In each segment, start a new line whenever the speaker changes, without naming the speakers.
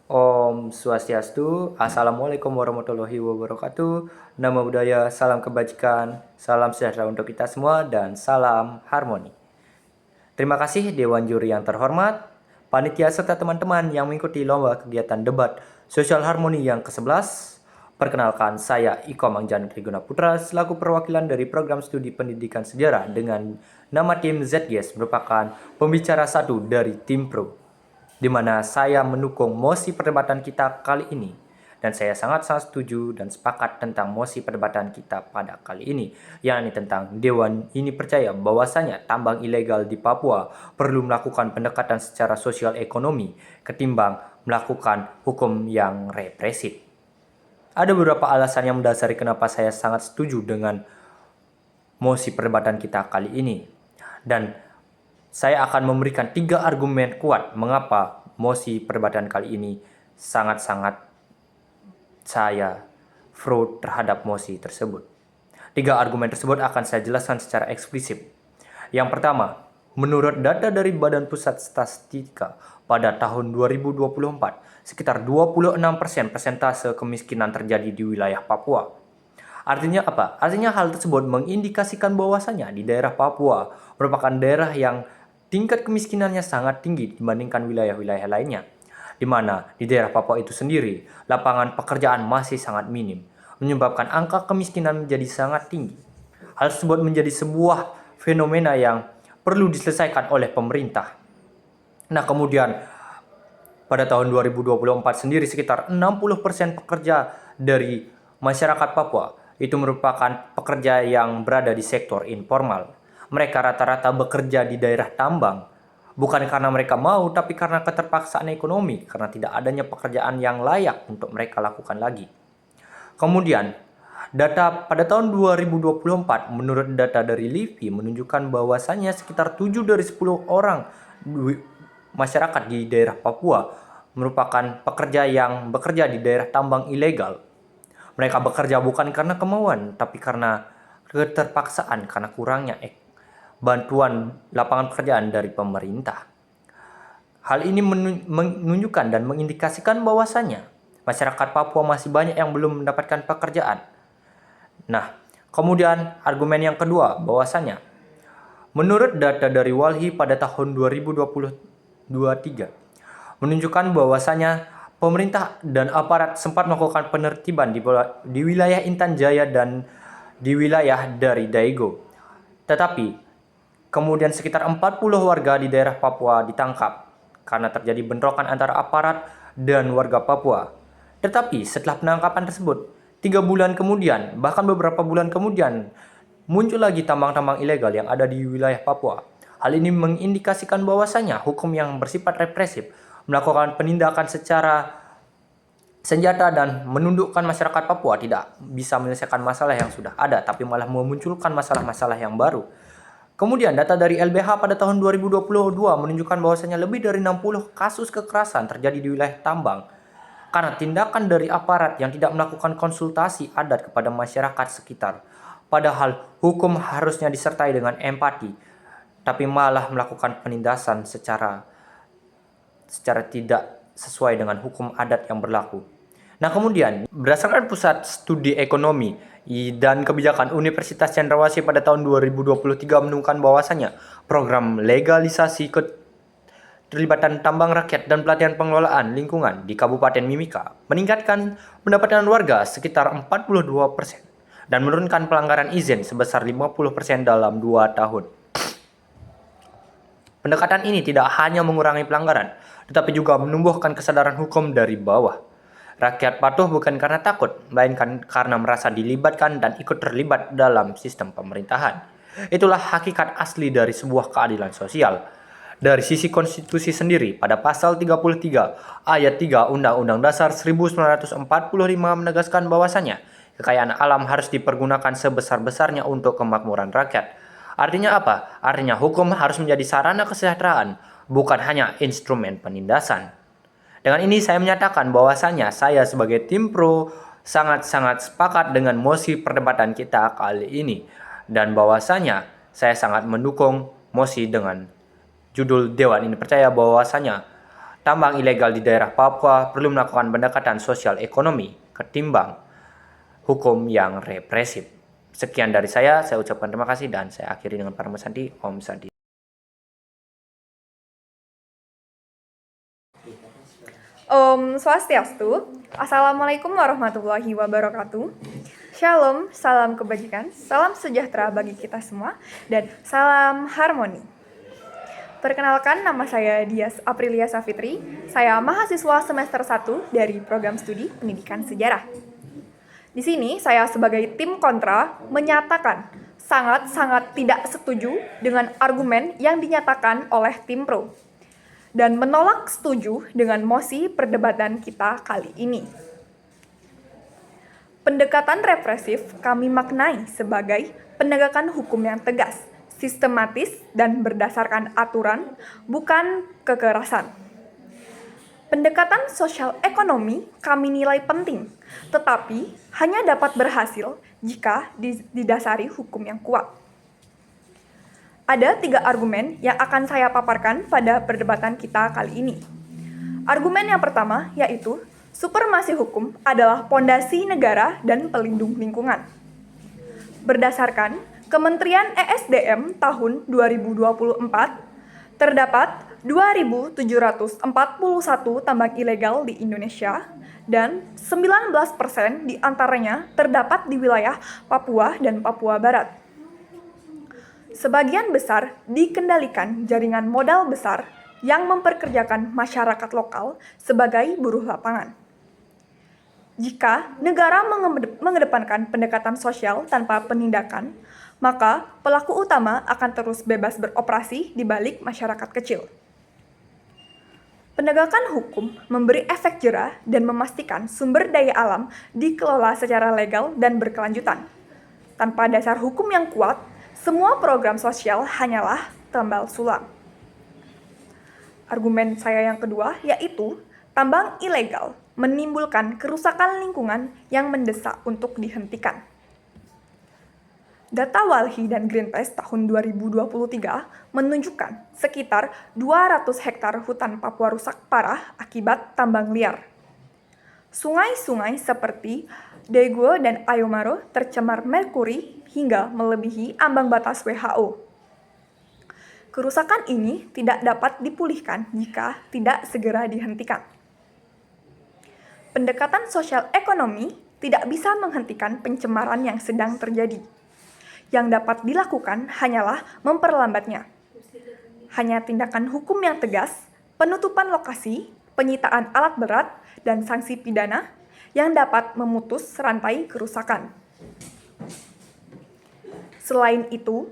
Om Swastiastu, Assalamualaikum warahmatullahi wabarakatuh. Nama budaya, salam kebajikan, salam sejahtera untuk kita semua, dan salam harmoni. Terima kasih Dewan Juri yang terhormat, panitia serta teman-teman yang mengikuti lomba kegiatan debat sosial harmoni yang ke-11. Perkenalkan, saya Iko Mangjan Triguna Putra selaku perwakilan dari program studi pendidikan sejarah dengan nama tim ZGS merupakan pembicara satu dari tim Pro, di mana saya mendukung mosi perdebatan kita kali ini. Dan saya sangat-sangat setuju dan sepakat tentang mosi perdebatan kita pada kali ini, yakni tentang Dewan ini percaya bahwasanya tambang ilegal di Papua perlu melakukan pendekatan secara sosial ekonomi ketimbang melakukan hukum yang represif. Ada beberapa alasan yang mendasari kenapa saya sangat setuju dengan mosi perdebatan kita kali ini. Dan saya akan memberikan 3 argumen kuat mengapa mosi perdebatan kali ini sangat-sangat saya pro terhadap mosi tersebut. 3 argumen tersebut akan saya jelaskan secara eksplisit. Yang pertama, menurut data dari Badan Pusat Statistika pada tahun 2024, sekitar 26% persentase kemiskinan terjadi di wilayah Papua. Artinya apa? Artinya hal tersebut mengindikasikan bahwasanya di daerah Papua merupakan daerah yang tingkat kemiskinannya sangat tinggi dibandingkan wilayah-wilayah lainnya, di mana di daerah Papua itu sendiri lapangan pekerjaan masih sangat minim, menyebabkan angka kemiskinan menjadi sangat tinggi. Hal tersebut menjadi sebuah fenomena yang perlu diselesaikan oleh pemerintah. Nah, kemudian pada tahun 2024 sendiri sekitar 60% pekerja dari masyarakat Papua itu merupakan pekerja yang berada di sektor informal. Mereka rata-rata bekerja di daerah tambang, bukan karena mereka mau, tapi karena keterpaksaan ekonomi, karena tidak adanya pekerjaan yang layak untuk mereka lakukan lagi. Kemudian, data pada tahun 2024 menurut data dari LIPI menunjukkan bahwasannya sekitar 7 dari 10 orang masyarakat di daerah Papua merupakan pekerja yang bekerja di daerah tambang ilegal. Mereka bekerja bukan karena kemauan, tapi karena keterpaksaan, karena kurangnya bantuan lapangan pekerjaan dari pemerintah. Hal ini menunjukkan dan mengindikasikan bahwasannya masyarakat Papua masih banyak yang belum mendapatkan pekerjaan. Nah, kemudian argumen yang kedua bahwasannya menurut data dari Walhi pada tahun 2023 menunjukkan bahwasannya pemerintah dan aparat sempat melakukan penertiban di wilayah Intan Jaya dan di wilayah dari Daegu. Tetapi kemudian sekitar 40 warga di daerah Papua ditangkap karena terjadi bentrokan antara aparat dan warga Papua. Tetapi setelah penangkapan tersebut, 3 bulan kemudian, bahkan beberapa bulan kemudian, muncul lagi tambang-tambang ilegal yang ada di wilayah Papua. Hal ini mengindikasikan bahwasanya hukum yang bersifat represif melakukan penindakan secara senjata dan menundukkan masyarakat Papua tidak bisa menyelesaikan masalah yang sudah ada, tapi malah memunculkan masalah-masalah yang baru. Kemudian data dari LBH pada tahun 2022 menunjukkan bahwasanya lebih dari 60 kasus kekerasan terjadi di wilayah tambang karena tindakan dari aparat yang tidak melakukan konsultasi adat kepada masyarakat sekitar. Padahal hukum harusnya disertai dengan empati, tapi malah melakukan penindasan secara tidak sesuai dengan hukum adat yang berlaku. Nah, kemudian berdasarkan Pusat Studi Ekonomi dan Kebijakan Universitas Cendrawasih pada tahun 2023 menemukan bahwasanya program legalisasi keterlibatan tambang rakyat dan pelatihan pengelolaan lingkungan di Kabupaten Mimika meningkatkan pendapatan warga sekitar 42% dan menurunkan pelanggaran izin sebesar 50% dalam 2 tahun. Pendekatan ini tidak hanya mengurangi pelanggaran, tetapi juga menumbuhkan kesadaran hukum dari bawah. Rakyat patuh bukan karena takut, melainkan karena merasa dilibatkan dan ikut terlibat dalam sistem pemerintahan. Itulah hakikat asli dari sebuah keadilan sosial. Dari sisi konstitusi sendiri, pada pasal 33 ayat 3 Undang-Undang Dasar 1945 menegaskan bahwasanya kekayaan alam harus dipergunakan sebesar-besarnya untuk kemakmuran rakyat. Artinya apa? Artinya hukum harus menjadi sarana kesejahteraan, bukan hanya instrumen penindasan. Dengan ini saya menyatakan bahwasanya saya sebagai tim pro sangat-sangat sepakat dengan mosi perdebatan kita kali ini. Dan bahwasanya saya sangat mendukung mosi dengan judul Dewan ini percaya bahwasanya tambang ilegal di daerah Papua perlu melakukan pendekatan sosial ekonomi ketimbang hukum yang represif. Sekian dari saya ucapkan terima kasih dan saya akhiri dengan Parama Santi. Om Santi.
Om Swastiastu. Assalamualaikum warahmatullahi wabarakatuh. Shalom, salam kebajikan, salam sejahtera bagi kita semua, dan salam harmoni. Perkenalkan, nama saya Dias Aprilia Safitri. Saya mahasiswa semester 1 dari program studi Pendidikan Sejarah. Di sini saya sebagai tim kontra menyatakan sangat-sangat tidak setuju dengan argumen yang dinyatakan oleh tim pro dan menolak setuju dengan mosi perdebatan kita kali ini. Pendekatan represif kami maknai sebagai penegakan hukum yang tegas, sistematis, dan berdasarkan aturan, bukan kekerasan. Pendekatan sosial ekonomi kami nilai penting, tetapi hanya dapat berhasil jika didasari hukum yang kuat. Ada 3 argumen yang akan saya paparkan pada perdebatan kita kali ini. Argumen yang pertama yaitu supremasi hukum adalah pondasi negara dan pelindung lingkungan. Berdasarkan Kementerian ESDM tahun 2024, terdapat 2.741 tambang ilegal di Indonesia dan 19% diantaranya terdapat di wilayah Papua dan Papua Barat. Sebagian besar dikendalikan jaringan modal besar yang memperkerjakan masyarakat lokal sebagai buruh lapangan. Jika negara mengedepankan pendekatan sosial tanpa penindakan, maka pelaku utama akan terus bebas beroperasi di balik masyarakat kecil. Penegakan hukum memberi efek jera dan memastikan sumber daya alam dikelola secara legal dan berkelanjutan. Tanpa dasar hukum yang kuat, semua program sosial hanyalah tambal sulam. Argumen saya yang kedua yaitu tambang ilegal menimbulkan kerusakan lingkungan yang mendesak untuk dihentikan. Data Walhi dan Greenpeace tahun 2023 menunjukkan sekitar 200 hektar hutan Papua rusak parah akibat tambang liar. Sungai-sungai seperti Daegu dan Ayomaro tercemar merkuri hingga melebihi ambang batas WHO. Kerusakan ini tidak dapat dipulihkan jika tidak segera dihentikan. Pendekatan sosial ekonomi tidak bisa menghentikan pencemaran yang sedang terjadi. Yang dapat dilakukan hanyalah memperlambatnya. Hanya tindakan hukum yang tegas, penutupan lokasi, penyitaan alat berat, dan sanksi pidana yang dapat memutus rantai kerusakan. Selain itu,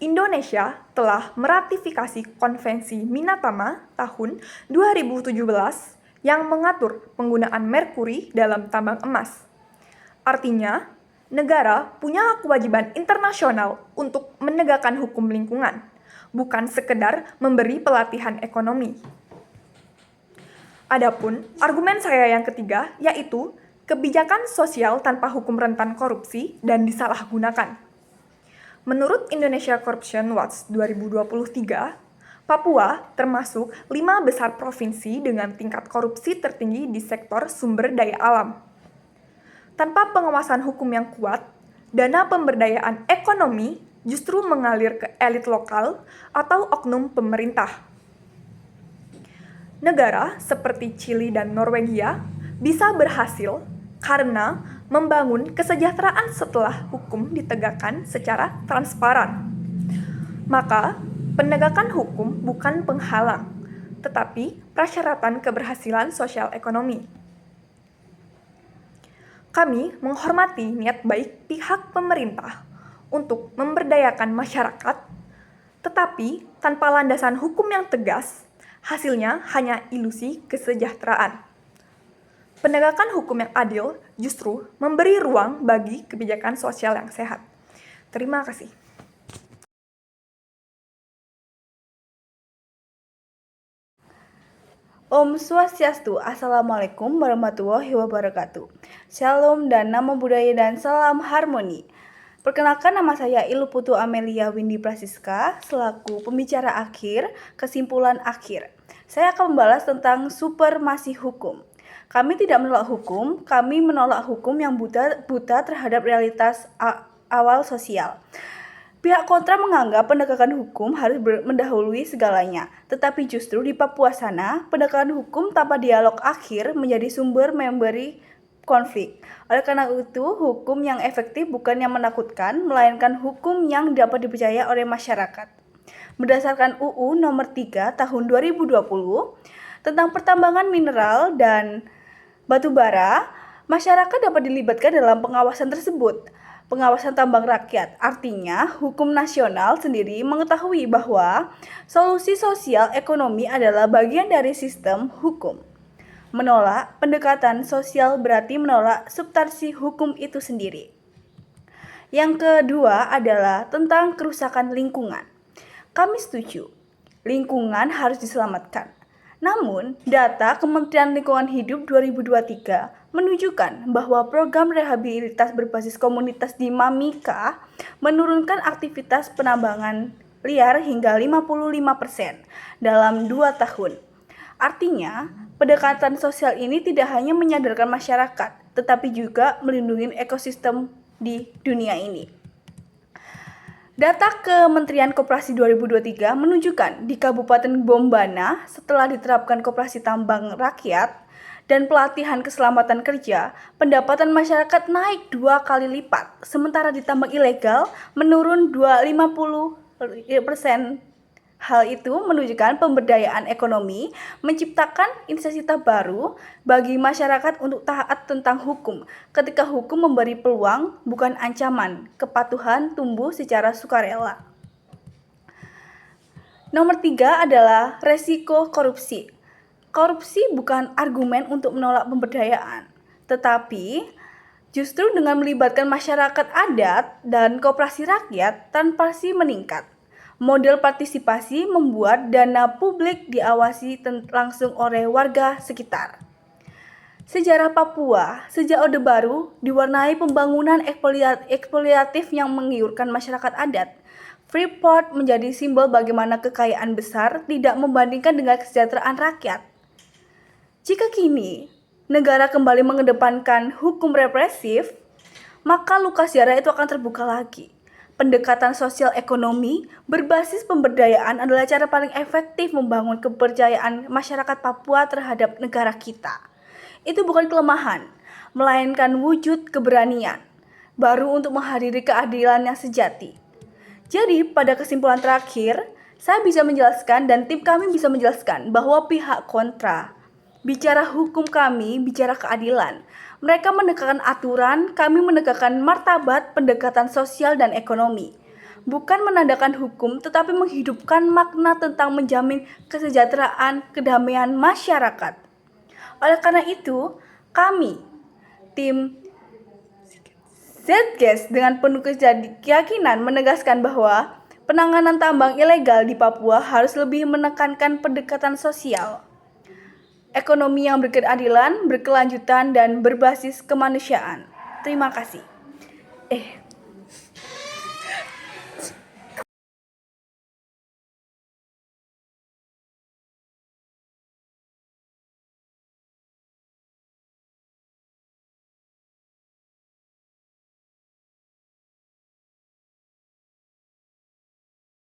Indonesia telah meratifikasi Konvensi Minatama tahun 2017 yang mengatur penggunaan merkuri dalam tambang emas. Artinya, negara punya kewajiban internasional untuk menegakkan hukum lingkungan, bukan sekedar memberi pelatihan ekonomi. Adapun argumen saya yang ketiga yaitu kebijakan sosial tanpa hukum rentan korupsi dan disalahgunakan. Menurut Indonesia Corruption Watch 2023, Papua termasuk 5 besar provinsi dengan tingkat korupsi tertinggi di sektor sumber daya alam. Tanpa pengawasan hukum yang kuat, dana pemberdayaan ekonomi justru mengalir ke elit lokal atau oknum pemerintah. Negara seperti Chili dan Norwegia bisa berhasil karena membangun kesejahteraan setelah hukum ditegakkan secara transparan. Maka, penegakan hukum bukan penghalang, tetapi persyaratan keberhasilan sosial ekonomi. Kami menghormati niat baik pihak pemerintah untuk memberdayakan masyarakat, tetapi tanpa landasan hukum yang tegas, hasilnya hanya ilusi kesejahteraan. Penegakan hukum yang adil justru memberi ruang bagi kebijakan sosial yang sehat. Terima kasih.
Om Swastiastu, Assalamualaikum warahmatullahi wabarakatuh. Shalom dan nama budaya dan salam harmoni. Perkenalkan, nama saya Iluputu Amelia Windy Prasiska selaku pembicara akhir kesimpulan akhir. Saya akan membahas tentang supremasi hukum. Kami tidak menolak hukum, kami menolak hukum yang buta terhadap realitas awal sosial. Pihak kontra menganggap penegakan hukum harus mendahului segalanya, tetapi justru di Papua sana, penegakan hukum tanpa dialog akhir menjadi sumber memberi konflik. Oleh karena itu, hukum yang efektif bukan yang menakutkan, melainkan hukum yang dapat dipercaya oleh masyarakat. Berdasarkan UU Nomor 3 Tahun 2020 tentang pertambangan mineral dan batu bara, masyarakat dapat dilibatkan dalam pengawasan tersebut. Pengawasan tambang rakyat, artinya hukum nasional sendiri mengetahui bahwa solusi sosial ekonomi adalah bagian dari sistem hukum. Menolak pendekatan sosial berarti menolak substansi hukum itu sendiri. Yang kedua adalah tentang kerusakan lingkungan. Kami setuju, lingkungan harus diselamatkan. Namun, data Kementerian Lingkungan Hidup 2023 menunjukkan bahwa program rehabilitas berbasis komunitas di Mamika menurunkan aktivitas penambangan liar hingga 55% dalam 2 tahun. Artinya, pendekatan sosial ini tidak hanya menyadarkan masyarakat, tetapi juga melindungi ekosistem di dunia ini. Data Kementerian Koperasi 2023 menunjukkan di Kabupaten Bombana setelah diterapkan koperasi tambang rakyat dan pelatihan keselamatan kerja, pendapatan masyarakat naik 2 kali lipat, sementara di tambang ilegal menurun 50%. Hal itu menunjukkan pemberdayaan ekonomi, menciptakan inisiatif baru bagi masyarakat untuk taat tentang hukum. Ketika hukum memberi peluang, bukan ancaman, kepatuhan tumbuh secara sukarela. Nomor 3 adalah resiko korupsi. Korupsi bukan argumen untuk menolak pemberdayaan, tetapi justru dengan melibatkan masyarakat adat dan koperasi rakyat, transparansi meningkat. Model partisipasi membuat dana publik diawasi langsung oleh warga sekitar. Sejarah Papua sejak Orde Baru diwarnai pembangunan eksploitatif yang menggiurkan masyarakat adat. Freeport menjadi simbol bagaimana kekayaan besar tidak membandingkan dengan kesejahteraan rakyat. Jika kini negara kembali mengedepankan hukum represif, maka luka sejarah itu akan terbuka lagi. Pendekatan sosial ekonomi berbasis pemberdayaan adalah cara paling efektif membangun kepercayaan masyarakat Papua terhadap negara kita. Itu bukan kelemahan, melainkan wujud keberanian baru untuk menghadiri keadilan yang sejati. Jadi, pada kesimpulan terakhir, saya bisa menjelaskan dan tim kami bisa menjelaskan bahwa pihak kontra bicara hukum, kami bicara keadilan. Mereka menegakkan aturan, kami menegakkan martabat, pendekatan sosial dan ekonomi. Bukan menandakan hukum, tetapi menghidupkan makna tentang menjamin kesejahteraan, kedamaian masyarakat. Oleh karena itu, kami, tim Zgas dengan penuh keyakinan menegaskan bahwa penanganan tambang ilegal di Papua harus lebih menekankan pendekatan sosial, ekonomi yang berkeadilan, berkelanjutan, dan berbasis kemanusiaan. Terima kasih.